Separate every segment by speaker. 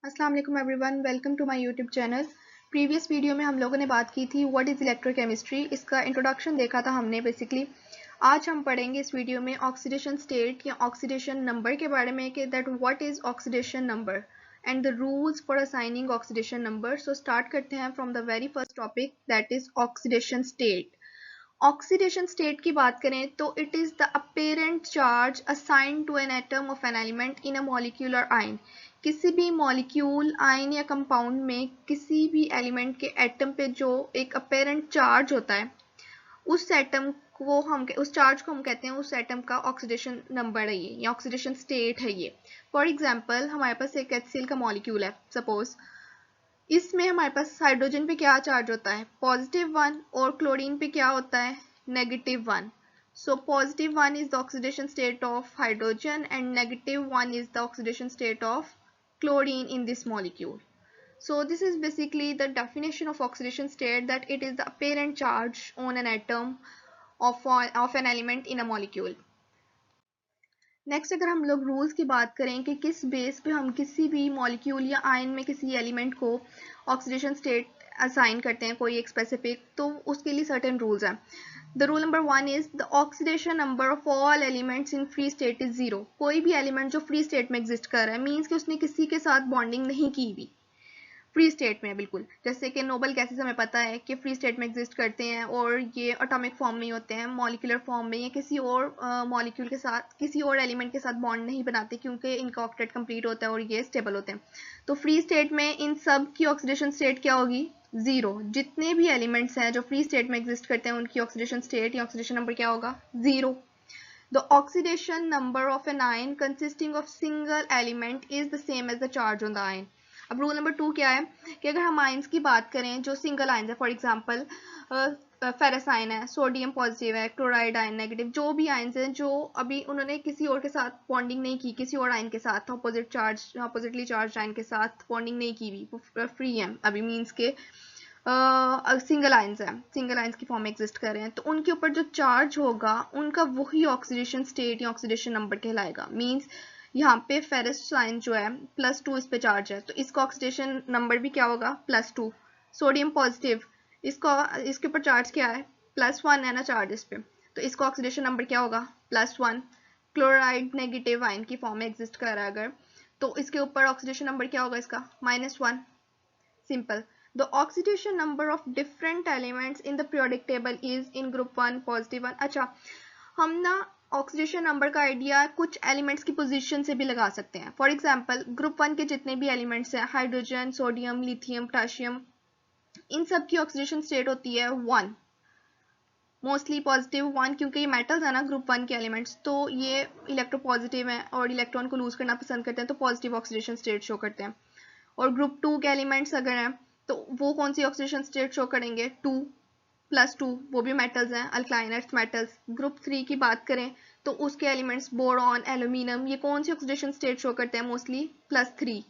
Speaker 1: अस्सलाम वालेकुम everyone, welcome to my YouTube channel. Previous video में हम लोगों ने बात की थी व्हाट इज़ इलेक्ट्रोकेमिस्ट्री। इसका इंट्रोडक्शन देखा था हमने बेसिकली। आज हम पढ़ेंगे इस वीडियो में ऑक्सीडेशन स्टेट या ऑक्सीडेशन नंबर के बारे में कि that what is oxidation number and the rules for assigning oxidation number. So start करते हैं from the very first topic that is oxidation state. Oxidation state की बात करें तो it is the apparent charge assigned to an atom of an element in a molecular ion. किसी भी molecule ion या compound में किसी भी एलिमेंट के एटम पे जो एक अपेरेंट चार्ज होता है उस एटम को उस चार्ज को हम कहते हैं उस एटम का ऑक्सीडेशन नंबर है ये या ऑक्सीडेशन स्टेट है ये। फॉर एग्जांपल हमारे पास एक HCl का मॉलिक्यूल है सपोज। इसमें हमारे पास हाइड्रोजन पे क्या चार्ज होता है +1 और क्लोरीन पे क्या होता है -1। सो +1 is the oxidation state of hydrogen and -1 is the oxidation state of chlorine in this molecule. So this is basically the definition of oxidation state, that it is the apparent charge on an atom of an element in a molecule. Next अगर हम लोग rules की बात करें कि किस base पे हम किसी भी मॉलिक्यूल या आयन में किसी एलिमेंट को ऑक्सीडेशन स्टेट असाइन करते हैं कोई एक स्पेसिफिक, तो उसके लिए सर्टेन रूल्स हैं। The rule number 1 is the oxidation number of all elements in free state is 0। कोई भी एलिमेंट जो फ्री स्टेट में एग्जिस्ट कर रहा है मीन्स कि उसने किसी के साथ बॉन्डिंग नहीं की हुई, फ्री स्टेट में बिल्कुल। जैसे कि नोबल गैसेस हमें पता है कि फ्री स्टेट में एग्जिस्ट करते हैं और ये एटॉमिक फॉर्म में ही होते हैं, मॉलिक्यूलर फॉर्म में या किसी और मॉलिक्यूल के साथ किसी और एलिमेंट के साथ बॉन्ड नहीं बनाते क्योंकि इनका ऑक्टेट कंप्लीट होता है और ये स्टेबल होते हैं। तो फ्री स्टेट में इन सब की ऑक्सीडेशन स्टेट क्या होगी 0। जितने भी एलिमेंट्स हैं जो फ्री स्टेट में एग्जिस्ट करते हैं उनकी ऑक्सीडेशन स्टेट या ऑक्सीडेशन नंबर क्या होगा 0। The oxidation number of an ion consisting of single element is the same as the charge on the ion. अब रूल नंबर 2 क्या है कि अगर हम आयंस की बात करें जो सिंगल आयंस है, फॉर एग्जांपल फेरस आयन है, सोडियम पॉजिटिव है, क्लोराइड आयन नेगेटिव, जो भी आयंस हैं जो अभी उन्होंने किसी और के साथ बॉन्डिंग नहीं की, किसी और आयन के साथ अपोजिटली चार्ज आयन के साथ बॉन्डिंग नहीं की हुई, वो फ्री है अभी, मीन्स के सिंगल आयंस है, सिंगल आयंस की फॉर्म में एग्जिस्ट कर रहे हैं, तो उनके ऊपर जो चार्ज होगा उनका वही ऑक्सीडेशन स्टेट या ऑक्सीडेशन नंबर कहलाएगा। मीन्स यहाँ पे फेरस आयन जो है +2 इस पे चार्ज है तो इसका ऑक्सीडेशन नंबर भी क्या होगा +2। सोडियम पॉजिटिव इसके ऊपर चार्ज क्या है +1 है ना चार्ज इस पे, तो इसका ऑक्सीडेशन नंबर क्या होगा +1। क्लोराइड नेगेटिव आयन की फॉर्म में एग्जिस्ट कर रहा है अगर, तो इसके ऊपर ऑक्सीडेशन नंबर क्या होगा इसका -1। Simple. The oxidation number of different elements in the periodic table is in group 1 +1। अच्छा, हम ना ऑक्सीडेशन नंबर का आइडिया कुछ एलिमेंट्स की पोजीशन से भी लगा सकते हैं। फॉर एग्जांपल ग्रुप 1 के जितने भी एलिमेंट्स हैं हाइड्रोजन, सोडियम, लिथियम, पोटेशियम, इन सब की ऑक्सीडेशन स्टेट होती है 1, मोस्टली +1, क्योंकि ये मेटल्स है ना ग्रुप 1 के एलिमेंट्स, तो ये इलेक्ट्रोपॉजिटिव हैं और इलेक्ट्रॉन को लूज करना पसंद करते हैं, तो पॉजिटिव ऑक्सीडेशन स्टेट शो करते हैं। और ग्रुप 2 के एलिमेंट्स अगर हैं तो वो कौन सी ऑक्सीडेशन स्टेट शो करेंगे 2+2, वो भी मेटल्स हैं, अल्काइन अर्थ मेटल्स। ग्रुप 3 की बात करें तो उसके एलिमेंट्स बोरॉन, एल्यूमिनियम, ये कौन सी ऑक्सीडेशन स्टेट शो करते हैं मोस्टली +3।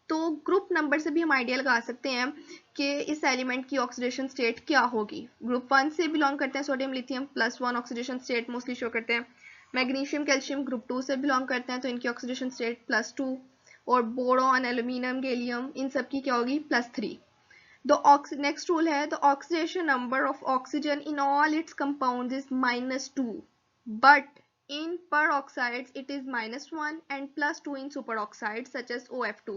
Speaker 1: तो ग्रुप नंबर से भी हम आइडिया लगा सकते हैं कि इस एलिमेंट की ऑक्सीडेशन स्टेट क्या होगी। ग्रुप 1 से बिलोंग करते हैं sodium, lithium, +1 oxidation state mostly show करते हैं। मैग्नीशियम, कैल्शियम ग्रुप 2 से बिलोंग करते हैं तो इनकी ऑक्सीडेशन स्टेट +2, और बोरॉन, एल्यूमिनियम, गैलियम, इन सब की क्या होगी +3। नेक्स्ट रूल है the oxidation number of oxygen in all it's compounds is -2, but in peroxides it is -1 and +2 in superoxides such as OF2।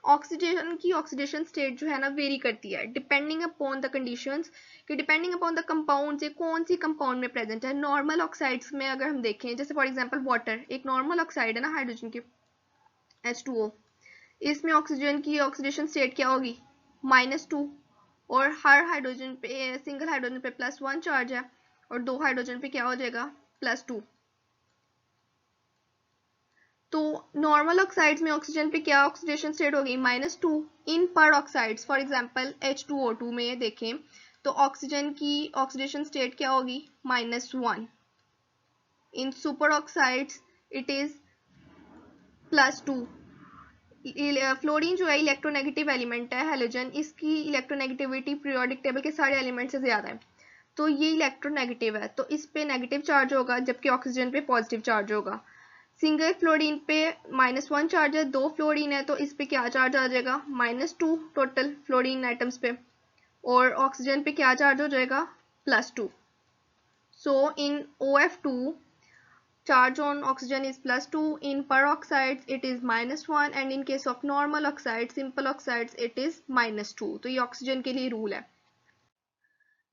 Speaker 1: Oxygen की ऑक्सीडेशन स्टेट जो है ना वेरी करती है डिपेंडिंग अपॉन द कंडीशंस, कि depending upon the compound से कौन सी compound में प्रेजेंट है। नॉर्मल ऑक्साइड्स में अगर हम देखें जैसे फॉर एग्जांपल वाटर एक नॉर्मल ऑक्साइड है ना हाइड्रोजन की H2O, इसमें ऑक्सीजन की ऑक्सीडेशन स्टेट क्या होगी -2, और हर हाइड्रोजन पे सिंगल हाइड्रोजन पे +1 चार्ज है और दो हाइड्रोजन पे क्या हो जाएगा +2। तो नॉर्मल ऑक्साइड्स में ऑक्सीजन पे क्या ऑक्सीडेशन स्टेट होगी -2। इन पर ऑक्साइड्स फॉर एग्जांपल H2O2 में देखें तो ऑक्सीजन की ऑक्सीडेशन स्टेट क्या होगी -1। In super oxides it is +2। Fluorine जो है इलेक्ट्रोनेगेटिव एलिमेंट है, हैलोजन, इसकी इलेक्ट्रोनेगेटिविटी पीरियोडिक टेबल के सारे एलिमेंट से ज्यादा है, तो ये इलेक्ट्रोनेगेटिव है तो इस पे नेगेटिव चार्ज होगा जबकि ऑक्सीजन पे पॉजिटिव चार्ज होगा। सिंगल फ्लोरीन पे -1 चार्ज है, 2 फ्लोरीन है तो इस पे क्या चार्ज आ जाएगा, -2 टोटल फ्लोरीन एटम्स पे, और ऑक्सीजन पे क्या चार्ज हो जाएगा, +2. सो इन OF2 charge on oxygen is +2, in peroxides it is -1, and in case of normal oxides, simple oxides, it is -2. तो ये ऑक्सीजन के लिए रूल है.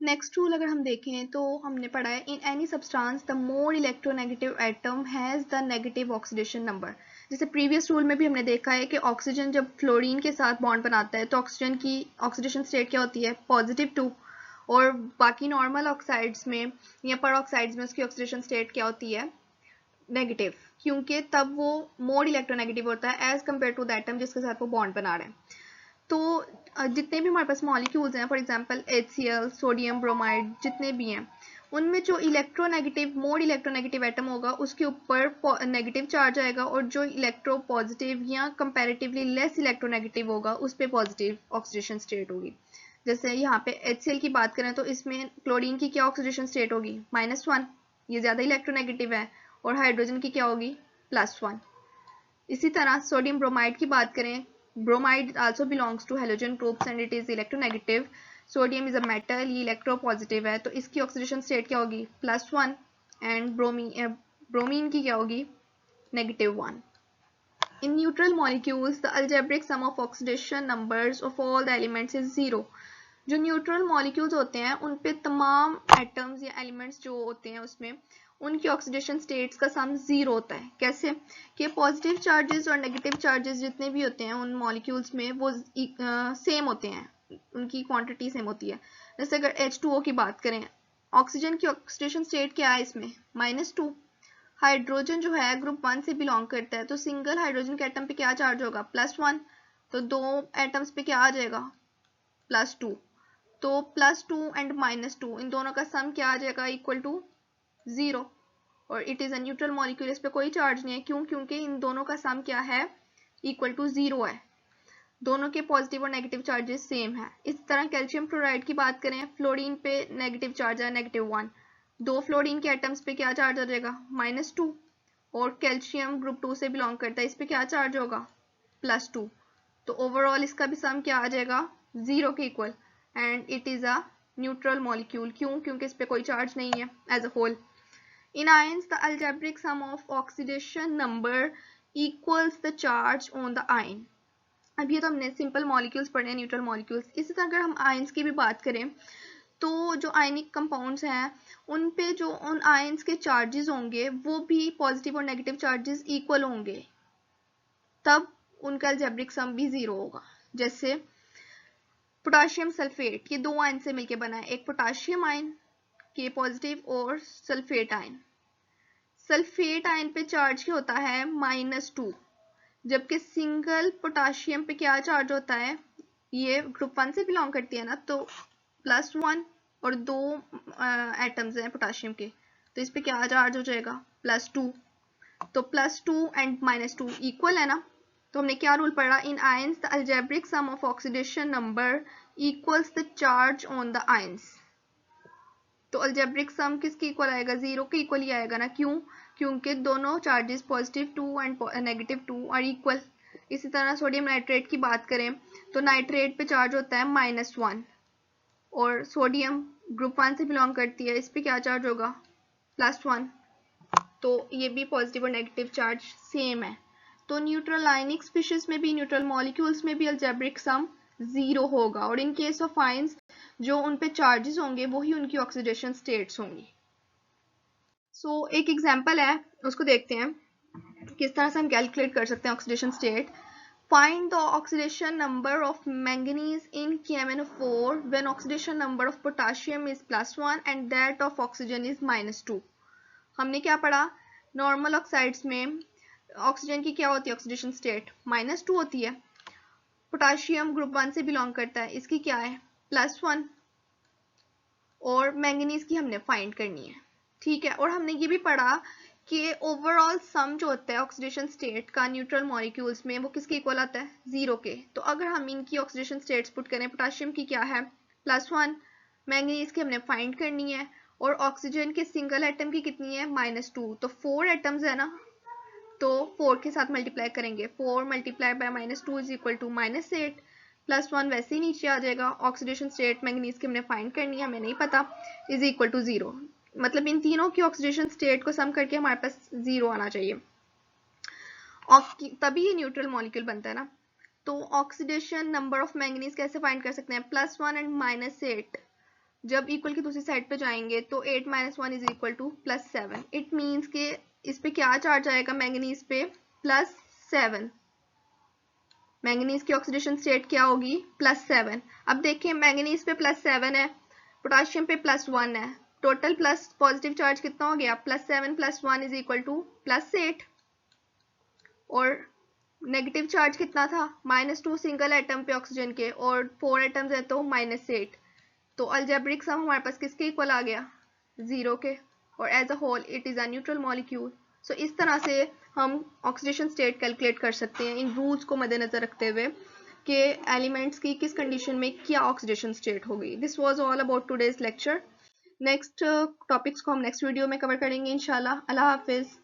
Speaker 1: नेक्स्ट रूल अगर हम देखें तो हमने पढ़ा है in any substance the more electronegative atom has the negative oxidation number. जैसे प्रीवियस रूल में भी हमने देखा है कि ऑक्सीजन जब फ्लोरीन के साथ बॉन्ड बनाता है तो ऑक्सीजन की ऑक्सीडेशन स्टेट क्या होती है, +2, और बाकी नॉर्मल ऑक्साइड्स में या पेरोक्साइड्स में उसकी ऑक्सीडेशन स्टेट क्या होती है, नेगेटिव, क्योंकि तब वो मोर इलेक्ट्रोनेगेटिव होता है as compare to the atom जिसके साथ वो बॉन्ड बना रहे हैं. तो जितने भी हमारे पास मॉलिक्यूल्स हैं, for example HCl, sodium bromide, जितने भी हैं, उनमें जो इलेक्ट्रोनेगेटिव मोर इलेक्ट्रोनेगेटिव एटम होगा उसके ऊपर नेगेटिव चार्ज आएगा, और जो इलेक्ट्रो पॉजिटिव या कंपैरेटिवली लेस इलेक्ट्रोनेगेटिव होगा उस पर पॉजिटिव ऑक्सीडेशन स्टेट होगी. जैसे यहाँ पे HCl की बात करें तो इसमें क्लोरीन की क्या ऑक्सीडेशन स्टेट होगी, -1, ये ज़्यादा इलेक्ट्रोनेगेटिव है, और हाइड्रोजन की क्या होगी, +1. इसी तरह सोडियम ब्रोमाइड की बात करें, bromide also belongs to halogen groups and it is electronegative. Sodium is a metal, ये इलेक्ट्रोपॉजिटिव है, तो इसकी ऑक्सीडेशन स्टेट क्या होगी, +1, एंड ब्रोमीन की क्या होगी, -1. In neutral molecules, the algebraic sum of oxidation numbers of all the elements is 0. जो न्यूट्रल मॉलिक्यूल्स होते हैं उन पे तमाम एटम्स या एलिमेंट्स जो होते हैं उसमें उनकी ऑक्सीडेशन स्टेट्स का सम 0 होता है. कैसे कि पॉजिटिव चार्जेस और नेगेटिव चार्जेस जितने भी होते हैं उन मॉलिक्यूल्स में वो सेम होते हैं, उनकी क्वांटिटी सेम होती है. जैसे अगर H2O की बात करें, ऑक्सीजन की ऑक्सीडेशन स्टेट क्या है इसमें, -2. हाइड्रोजन जो है ग्रुप 1 से बिलोंग करता है, तो सिंगल हाइड्रोजन के एटम पे क्या चार्ज होगा, +1, तो 2 एटम्स पे क्या आ जाएगा, +2. तो +2 एंड -2 इन दोनों का सम क्या आ जाएगा, =0. और it is a neutral molecule, इस पे कोई चार्ज नहीं है, क्यों, क्योंकि इन दोनों का सम क्या है, =0 है. दोनों के पॉजिटिव और नेगेटिव चार्जेस सेम है. इस तरह कैल्शियम क्लोराइड की बात करें, फ्लोरीन पे नेगेटिव चार्ज है, -1. 2 फ्लोरीन के एटम्स पे क्या चार्ज आ जाएगा, -2, और कैल्शियम ग्रुप 2 से बिलोंग करता है, इस पे क्या चार्ज होगा, +2. तो ओवरऑल इसका भी सम क्या आ जाएगा, 0 के equal, and it is a neutral molecule. क्यों, क्योंकि इस पे कोई चार्ज नहीं है as a whole. In ions the algebraic sum of oxidation number equals the charge on the ion. अब ये तो हमने सिंपल मॉलिक्यूल्स पढ़े हैं, न्यूट्रल मॉलिक्यूल्स. इसी तरह अगर हम आयंस की भी बात करें तो जो आयनिक कंपाउंड्स हैं उन पे जो उन आयंस के चार्जेस होंगे वो भी पॉजिटिव और नेगेटिव चार्जेस इक्वल होंगे, तब उनका अलजेब्रिक सम भी 0 होगा. जैसे पोटाशियम सल्फेट, ये 2 आयन से मिलकर बना है, एक पोटाशियम आयन के पॉजिटिव और सल्फेट आयन. सल्फेट आयन पे चार्ज क्या होता है, -2, जबकि सिंगल पोटाशियम पे क्या चार्ज होता है, ये ग्रुप 1 से बिलोंग करती है ना, तो +1, और 2 एटम्स हैं पोटाशियम के, तो इस पे क्या चार्ज हो जाएगा, +2. तो +2 एंड -2 इक्वल है ना. तो हमने क्या रूल पढ़ा, in ions the algebraic sum of oxidation number equals the charge on the ions. तो अलजेब्रिक सम किसके इक्वल आएगा, 0 के इक्वल ही आएगा ना. क्यों, क्योंकि दोनों चार्जेस +2 एंड -2 आर इक्वल. इसी तरह सोडियम नाइट्रेट की बात करें तो नाइट्रेट पे चार्ज होता है -1, और सोडियम ग्रुप 1 से बिलोंग करती है, इस पे क्या चार्ज होगा, +1. तो ये भी पॉजिटिव और नेगेटिव चार्ज सेम है. तो न्यूट्रल आयनिक स्पीशीज में भी, न्यूट्रल मॉलिक्यूल्स में भी अलजेब्रिक सम 0 होगा, और इन केस ऑफ आयंस जो उन पे चार्जेस होंगे वही उनकी ऑक्सीडेशन स्टेट्स होंगी. सो एक एग्जांपल है, उसको देखते हैं किस तरह से हम कैलकुलेट कर सकते हैं oxidation state. Find the oxidation number of manganese in KMnO4 when oxidation number of potassium is +1 and that of oxygen is -2. हमने क्या पढ़ा, नॉर्मल ऑक्साइड्स में ऑक्सीजन की क्या होती है ऑक्सीडेशन स्टेट, -2 होती है. पोटाशियम ग्रुप 1 से बिलोंग करता है, इसकी क्या है, +1, और मैंगनीज की हमने फाइंड करनी है. ठीक है, और हमने ये भी पढ़ा कि ओवरऑल सम जो होता है ऑक्सीडेशन स्टेट का न्यूट्रल मॉलिक्यूल्स में वो किसके इक्वल आता है, 0 के. तो अगर हम इनकी ऑक्सीडेशन स्टेट्स पुट करें, पोटाशियम की क्या है, +1, मैंगनीज की हमने फाइंड करनी है, और ऑक्सीजन के सिंगल एटम की कितनी है, -2. तो 4 एटम्स है ना, तो 4 के साथ मल्टीप्लाई करेंगे, 4 multiply by -2 is equal to -8, +1 वैसे ही नीचे आ जाएगा। ऑक्सीडेशन स्टेट मैंगनीज की हमने फाइंड करनी है, हमें नहीं पता, इज इक्वल टू 0। मतलब इन तीनों की ऑक्सीडेशन स्टेट को सम करके हमारे पास 0 आना चाहिए, तभी ये न्यूट्रल मॉलिक्यूल बनता है ना। तो ऑक्सीडेशन नंबर ऑफ मैंगनीज कैसे फाइंड कर सकते हैं, +1 एंड -8 जब इक्वल की दूसरी साइड पे जाएंगे तो 8 - 1 is equal to +7। It means के इस पे क्या चार्ज आएगा, मैंगनीज पे +7। मैंगनीज की ऑक्सीडेशन स्टेट क्या होगी, +7। अब देखिए मैंगनीज पे +7 है, पोटाशियम पे +1 है, टोटल प्लस पॉजिटिव चार्ज कितना हो गया, +7 + 1 इज इक्वल टू +8। और नेगेटिव चार्ज कितना था, -2 सिंगल एटम पे ऑक्सीजन के, और 4 एटम्स है तो -8। तो अलजेब्रिक सम हमारे पास किसके इक्वल आ गया, 0 के, और as a whole it is a neutral molecule. So इस तरह से हम ऑक्सीडेशन स्टेट कैलकुलेट कर सकते हैं इन रूल्स को मद्देनजर रखते हुए कि एलिमेंट्स की किस कंडीशन में क्या ऑक्सीडेशन स्टेट होगी। This was all about today's lecture. Next topics को हम नेक्स्ट वीडियो में कवर करेंगे इंशाल्लाह। अल्लाह हाफिज।